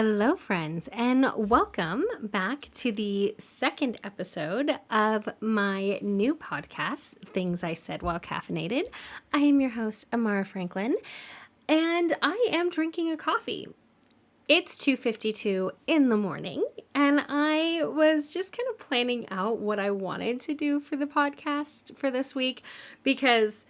Hello, friends, and welcome back to the second episode of my new podcast, Things I Said While Caffeinated. I am your host, Amara Franklin, and I am drinking a coffee. It's 2:52 in the morning, and I was just kind of planning out what I wanted to do for the podcast for this week because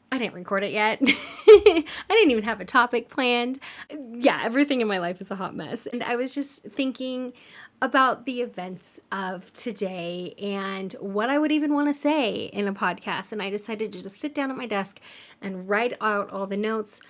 I didn't record it yet. I didn't even have a topic planned. Yeah, everything in my life is a hot mess. And I was just thinking about the events of today and what I would even want to say in a podcast. And I decided to just sit down at my desk and write out all the notes.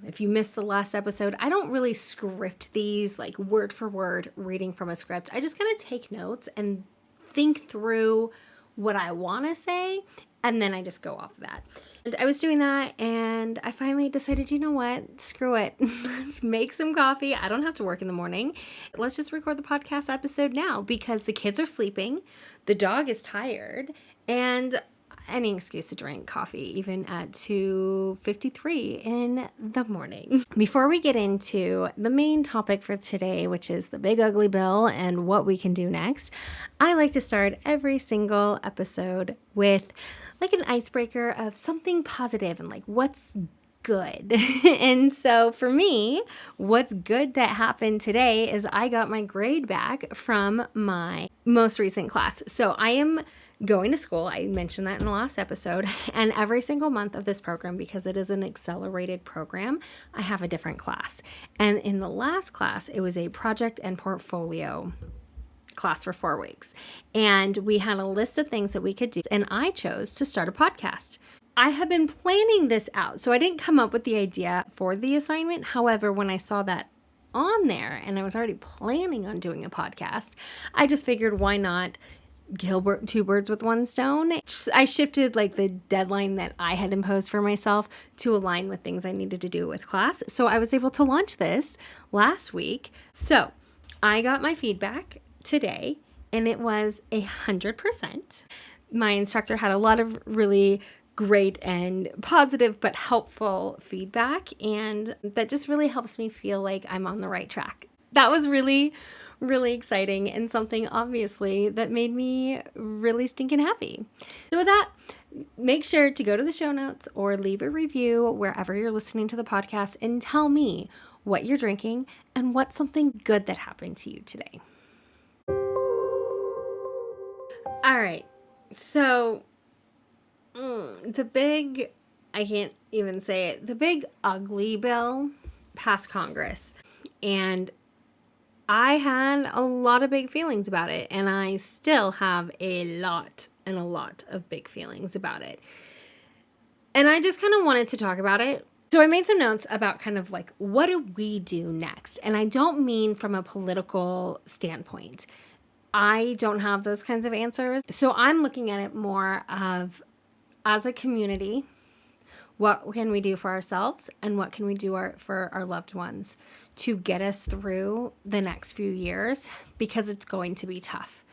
If you missed the last episode, I don't really script these like word for word reading from a script. I just kind of take notes and think through what I want to say, and then I just go off of that. And I was doing that, and I finally decided, you know what? Screw it. Let's make some coffee. I don't have to work in the morning. Let's just record the podcast episode now because the kids are sleeping, the dog is tired, and any excuse to drink coffee, even at 2:53 in the morning. Before we get into the main topic for today, which is the big ugly bill and what we can do next, I like to start every single episode with like an icebreaker of something positive and like what's good. And so for me, what's good that happened today is I got my grade back from my most recent class. So I am going to school. I mentioned that in the last episode. And every single month of this program, because it is an accelerated program, I have a different class. And in the last class, it was a project and portfolio class for 4 weeks. And we had a list of things that we could do. And I chose to start a podcast. I have been planning this out. So I didn't come up with the idea for the assignment. However, when I saw that on there and I was already planning on doing a podcast, I just figured why not kill two birds with one stone. I shifted like the deadline that I had imposed for myself to align with things I needed to do with class. So I was able to launch this last week. So I got my feedback today and it was 100%. My instructor had a lot of really great and positive but helpful feedback, and that just really helps me feel like I'm on the right track. That was really exciting and something obviously that made me really stinking happy. So with that, make sure to go to the show notes or leave a review wherever you're listening to the podcast and tell me what you're drinking and what's something good that happened to you today. All right, so the big ugly bill passed Congress, and I had a lot of big feelings about it, and I still have a lot of big feelings about it. And I just kind of wanted to talk about it. So I made some notes about kind of like, what do we do next? And I don't mean from a political standpoint. I don't have those kinds of answers. So I'm looking at it more of, as a community, what can we do for ourselves and what can we do for our loved ones to get us through the next few years, because it's going to be tough.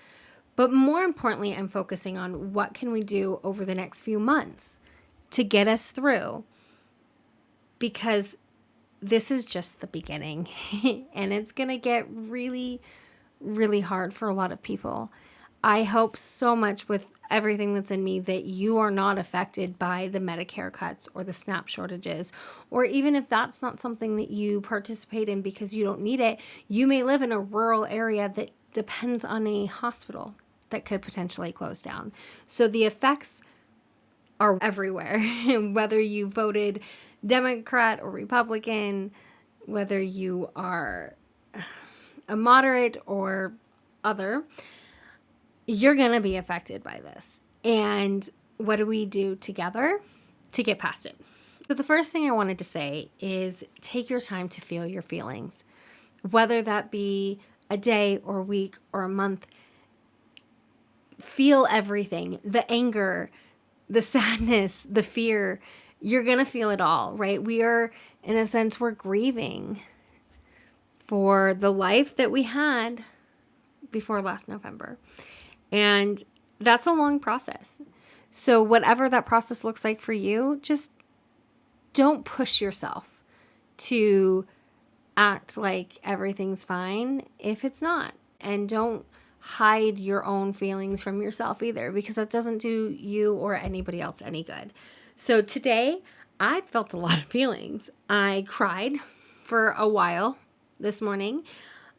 But more importantly, I'm focusing on what can we do over the next few months to get us through, because this is just the beginning and it's going to get really hard for a lot of people. I hope so much with everything that's in me that you are not affected by the Medicare cuts or the SNAP shortages, or even if that's not something that you participate in because you don't need it, you may live in a rural area that depends on a hospital that could potentially close down. So the effects are everywhere, whether you voted Democrat or Republican, whether you are a moderate or other, you're going to be affected by this. And what do we do together to get past it? So the first thing I wanted to say is take your time to feel your feelings, whether that be a day or a week or a month. Feel everything, the anger, the sadness, the fear. You're going to feel it all, right? We are, in a sense, we're grieving for the life that we had before last November. And that's a long process. So whatever that process looks like for you, just don't push yourself to act like everything's fine if it's not. And don't hide your own feelings from yourself either, because that doesn't do you or anybody else any good. So today, I felt a lot of feelings. I cried for a while this morning.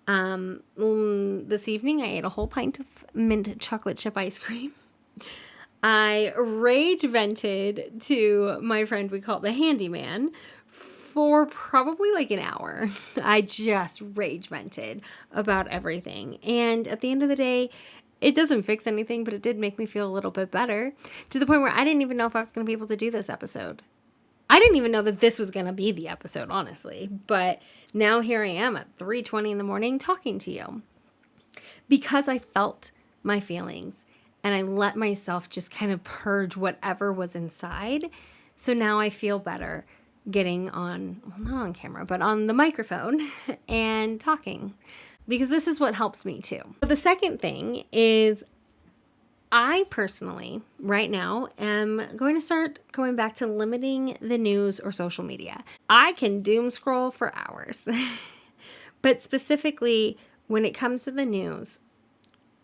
This evening, I ate a whole pint of mint chocolate chip ice cream. I rage vented to my friend we call the handyman for probably like an hour. I just rage vented about everything. And at the end of the day, it doesn't fix anything, but it did make me feel a little bit better, to the point where I didn't even know if I was going to be able to do this episode. I didn't even know that this was going to be the episode, honestly. But now here I am at 3:20 in the morning talking to you, because I felt my feelings and I let myself just kind of purge whatever was inside. So now I feel better getting on, well, not on camera, but on the microphone and talking, because this is what helps me too. But the second thing is, I personally, right now, am going to start going back to limiting the news or social media. I can doom scroll for hours, but specifically when it comes to the news,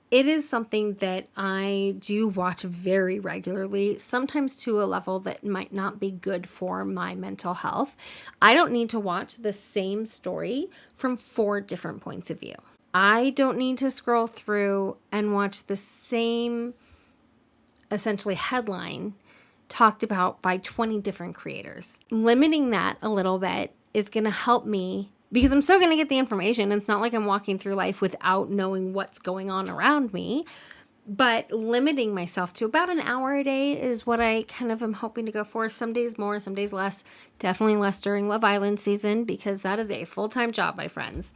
it is something that I do watch very regularly, sometimes to a level that might not be good for my mental health. I don't need to watch the same story from 4 different points of view. I don't need to scroll through and watch the same, essentially, headline talked about by 20 different creators. Limiting that a little bit is going to help me, because I'm still going to get the information. It's not like I'm walking through life without knowing what's going on around me. But limiting myself to about an hour a day is what I kind of am hoping to go for. Some days more, some days less. Definitely less during Love Island season, because that is a full-time job, my friends.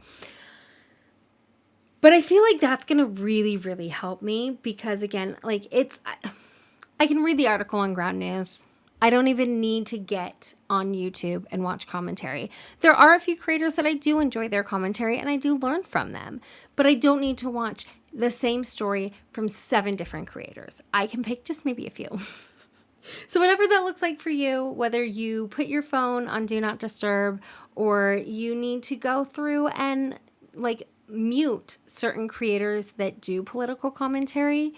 But I feel like that's going to really, really help me, because again, like I can read the article on Ground News. I don't even need to get on YouTube and watch commentary. There are a few creators that I do enjoy their commentary and I do learn from them, but I don't need to watch the same story from 7 different creators. I can pick just maybe a few. So whatever that looks like for you, whether you put your phone on Do Not Disturb, or you need to go through and like mute certain creators that do political commentary,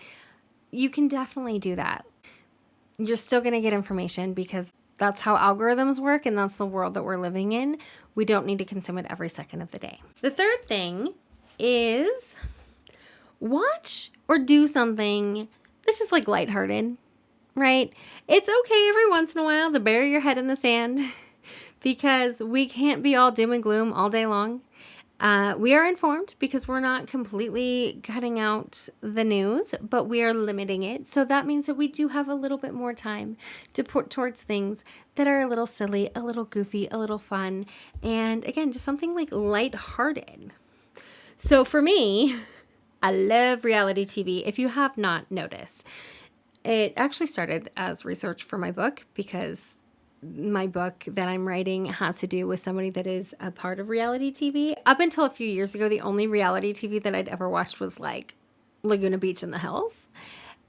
you can definitely do that. You're still going to get information, because that's how algorithms work, and that's the world that we're living in. We don't need to consume it every second of the day. The third thing is watch or do something that's just like lighthearted, right? It's okay every once in a while to bury your head in the sand, because we can't be all doom and gloom all day long. We are informed because we're not completely cutting out the news, but we are limiting it. So that means that we do have a little bit more time to put towards things that are a little silly, a little goofy, a little fun, and again, just something like lighthearted. So for me, I love reality TV. If you have not noticed, it actually started as research for my book, because my book that I'm writing has to do with somebody that is a part of reality TV. Up until a few years ago, the only reality TV that I'd ever watched was like Laguna Beach in the Hills.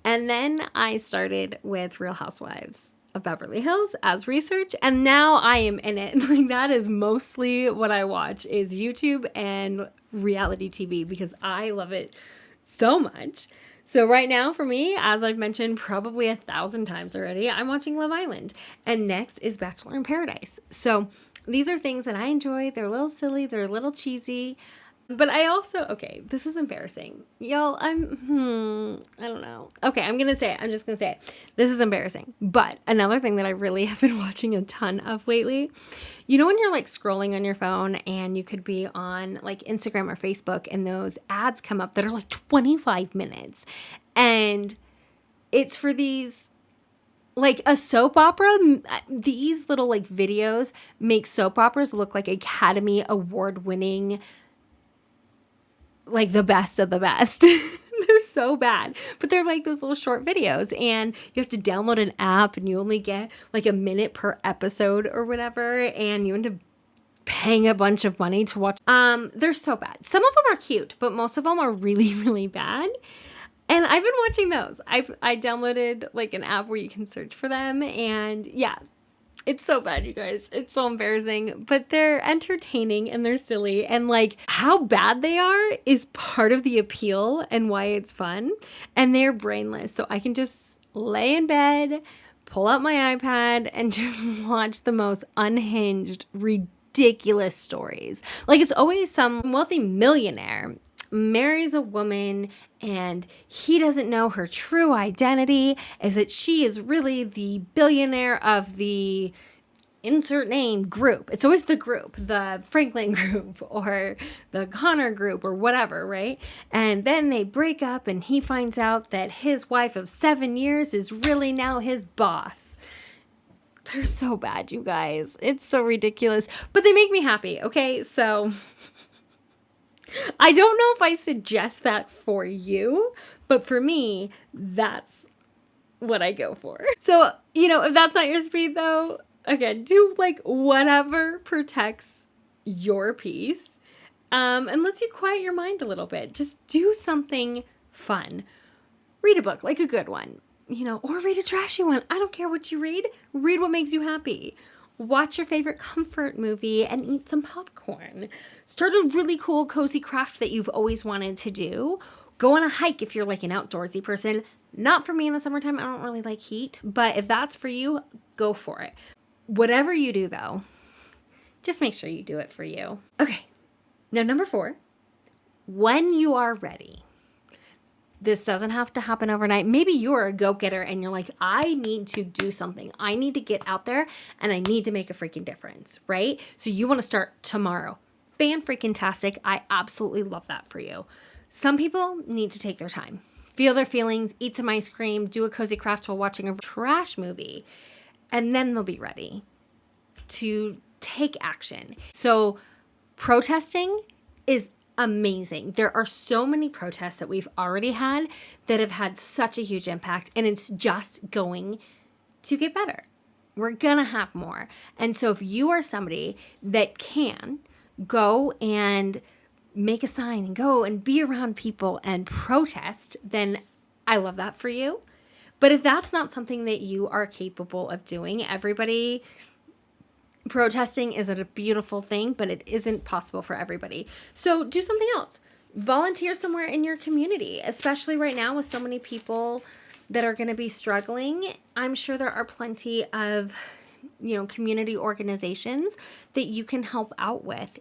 And then I started with Real Housewives of Beverly Hills as research, and now I am in it. Like, that is mostly what I watch, is YouTube and reality TV, because I love it so much. So right now for me, as I've mentioned probably 1,000 times already, I'm watching Love Island. And next is Bachelor in Paradise. So these are things that I enjoy. They're a little silly. They're a little cheesy. But I also, okay, this is embarrassing. Y'all, I don't know. Okay, I'm just going to say it. This is embarrassing. But another thing that I really have been watching a ton of lately, you know when you're like scrolling on your phone and you could be on like Instagram or Facebook and those ads come up that are like 25 minutes. And it's for these, like a soap opera. These little like videos make soap operas look like Academy Award winning, like the best of the best. They're so bad, but they're like those little short videos, and you have to download an app, and you only get like a minute per episode or whatever, and you end up paying a bunch of money to watch. They're so bad. Some of them are cute, but most of them are really, really bad. And I've been watching those. I downloaded like an app where you can search for them, and yeah, It's so bad, you guys. It's so embarrassing, but they're entertaining and they're silly. And like how bad they are is part of the appeal and why it's fun. And they're brainless. So I can just lay in bed, pull out my iPad, and just watch the most unhinged, ridiculous stories. Like it's always some wealthy millionaire marries a woman and he doesn't know her true identity is that she is really the billionaire of the insert name group. It's always the group, the Franklin group or the Connor group or whatever, right? And then they break up and he finds out that his wife of 7 years is really now his boss. They're so bad, you guys. It's so ridiculous, but they make me happy. Okay, so I don't know if I suggest that for you, but for me, that's what I go for. So, if that's not your speed though, again, do like whatever protects your peace and lets you quiet your mind a little bit. Just do something fun. Read a book, like a good one, or read a trashy one. I don't care what you read. Read what makes you happy. Watch your favorite comfort movie and eat some popcorn. Start a really cool, cozy craft that you've always wanted to do. Go on a hike if you're like an outdoorsy person. Not for me in the summertime. I don't really like heat, but if that's for you, go for it. Whatever you do though, just make sure you do it for you. Okay. Now, number 4, when you are ready. This doesn't have to happen overnight. Maybe you're a go-getter and you're like, I need to do something. I need to get out there and I need to make a freaking difference, right? So you want to start tomorrow. Fan-freaking-tastic. I absolutely love that for you. Some people need to take their time, feel their feelings, eat some ice cream, do a cozy craft while watching a trash movie, and then they'll be ready to take action. So protesting is amazing. There are so many protests that we've already had that have had such a huge impact, and it's just going to get better. We're going to have more. And so if you are somebody that can go and make a sign and go and be around people and protest, then I love that for you. But if that's not something that you are capable of doing, protesting is a beautiful thing, but it isn't possible for everybody. So do something else. Volunteer somewhere in your community, especially right now with so many people that are going to be struggling. I'm sure there are plenty of, community organizations that you can help out with,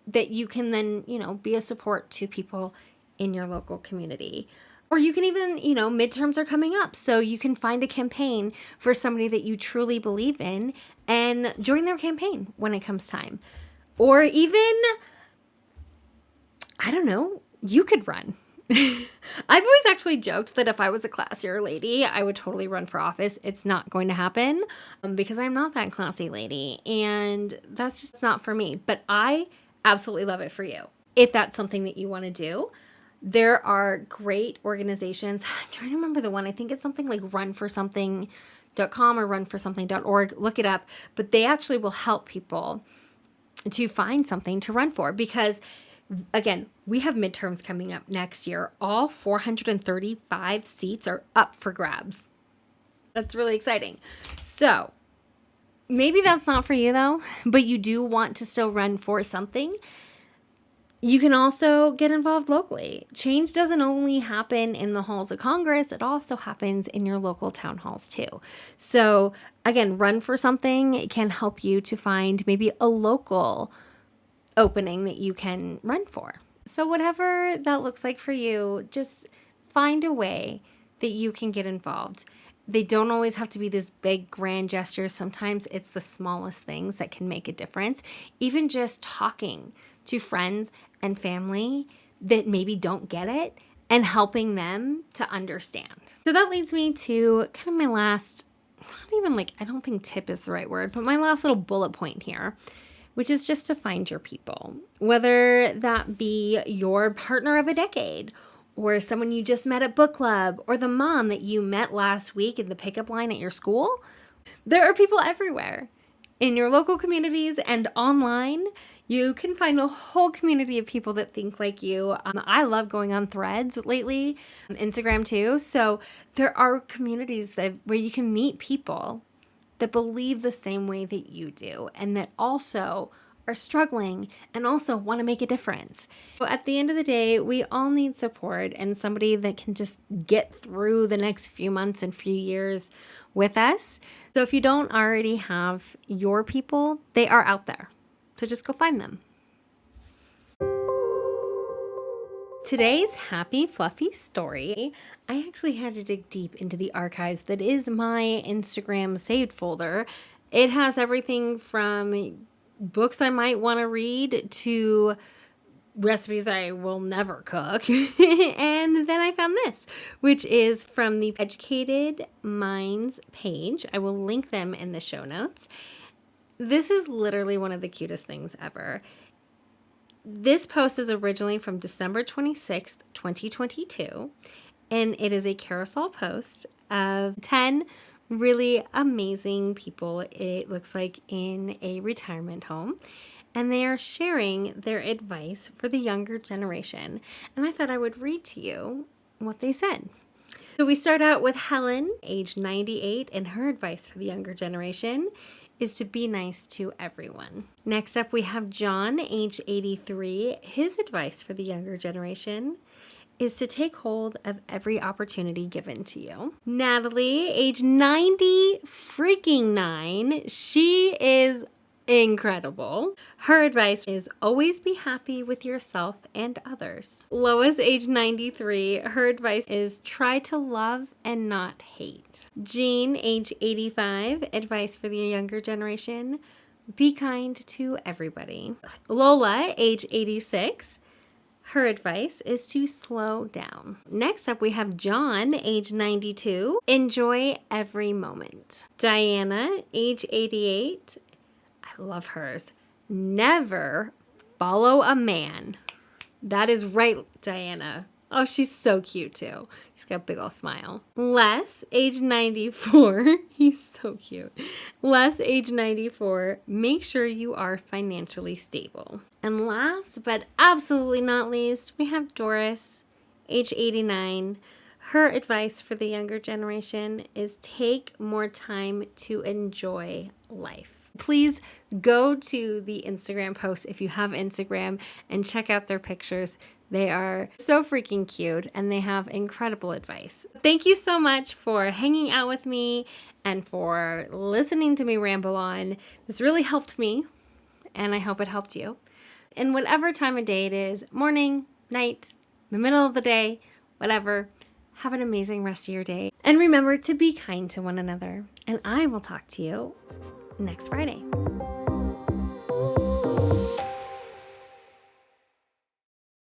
that you can then, be a support to people in your local community. Or you can even, midterms are coming up, so you can find a campaign for somebody that you truly believe in and join their campaign when it comes time. Or even, I don't know, you could run. I've always actually joked that if I was a classier lady, I would totally run for office. It's not going to happen because I'm not that classy lady, and that's just not for me. But I absolutely love it for you. If that's something that you want to do, there are great organizations. I'm trying to remember the one. I think it's something like runforsomething.com or runforsomething.org. Look it up. But they actually will help people to find something to run for because, again, we have midterms coming up next year. All 435 seats are up for grabs. That's really exciting. So maybe that's not for you though, but you do want to still run for something. You can also get involved locally. Change doesn't only happen in the halls of Congress, it also happens in your local town halls too. So again, run for something. It can help you to find maybe a local opening that you can run for. So whatever that looks like for you, just find a way that you can get involved. They don't always have to be this big grand gesture. Sometimes it's the smallest things that can make a difference. Even just talking to friends and family that maybe don't get it and helping them to understand. So that leads me to kind of my last, I don't think tip is the right word, but my last little bullet point here, which is just to find your people, whether that be your partner of a decade or someone you just met at book club or the mom that you met last week in the pickup line at your school. There are people everywhere in your local communities and online. You can find a whole community of people that think like you. I love going on Threads lately, Instagram too. So there are communities where you can meet people that believe the same way that you do and that also are struggling and also want to make a difference. So at the end of the day, we all need support and somebody that can just get through the next few months and few years with us. So if you don't already have your people, they are out there. So just go find them. Today's happy, fluffy story, I actually had to dig deep into the archives that is my Instagram saved folder. It has everything from books I might want to read to recipes I will never cook. And then I found this, which is from the Educated Minds page. I will link them in the show notes. This is literally one of the cutest things ever. This post is originally from December 26th, 2022, and it is a carousel post of 10 really amazing people, it looks like, in a retirement home, and they are sharing their advice for the younger generation. And I thought I would read to you what they said. So we start out with Helen, age 98, and her advice for the younger generation is to be nice to everyone. Next up, we have John, age 83. His advice for the younger generation is to take hold of every opportunity given to you. Natalie, age 90 freaking 9. She is incredible. Her advice is always be happy with yourself and others. Lois, age 93. Her advice is try to love and not hate. Jean, age 85. Advice for the younger generation: be kind to everybody. Lola, age 86. Her advice is to slow down. Next up, we have John, age 92. Enjoy every moment. Diana, age 88. I love hers. Never follow a man. That is right, Diana. Oh, she's so cute too. She's got a big old smile. Les, age 94. He's so cute. Les, age 94. Make sure you are financially stable. And last but absolutely not least, we have Doris, age 89. Her advice for the younger generation is take more time to enjoy life. Please go to the Instagram post if you have Instagram and check out their pictures. They are so freaking cute and they have incredible advice. Thank you so much for hanging out with me and for listening to me ramble on. This really helped me and I hope it helped you. And whatever time of day it is, morning, night, the middle of the day, whatever, have an amazing rest of your day. And remember to be kind to one another. And I will talk to you next Friday.